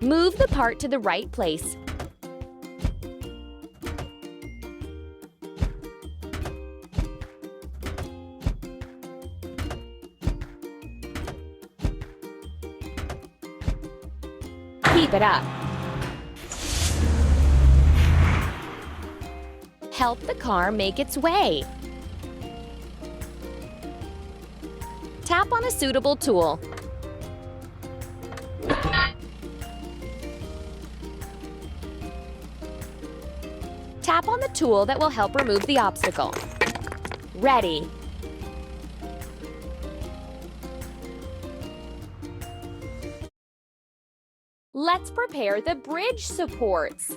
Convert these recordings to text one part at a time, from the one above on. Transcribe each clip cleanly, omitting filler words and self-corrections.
Move the part to the right place. Keep it up. Help the car make its way. Tap on a suitable tool. Tap on the tool that will help remove the obstacle. Ready. Let's prepare the bridge supports.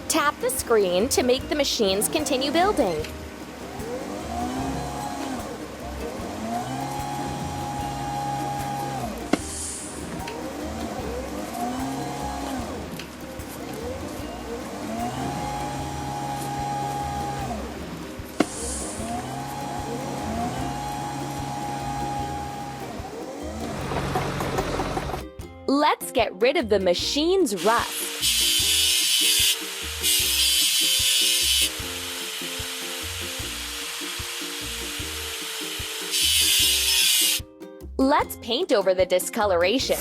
Tap the screen to make the machines continue building. Let's get rid of the machine's rust. Let's paint over the discoloration.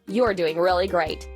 You're doing really great.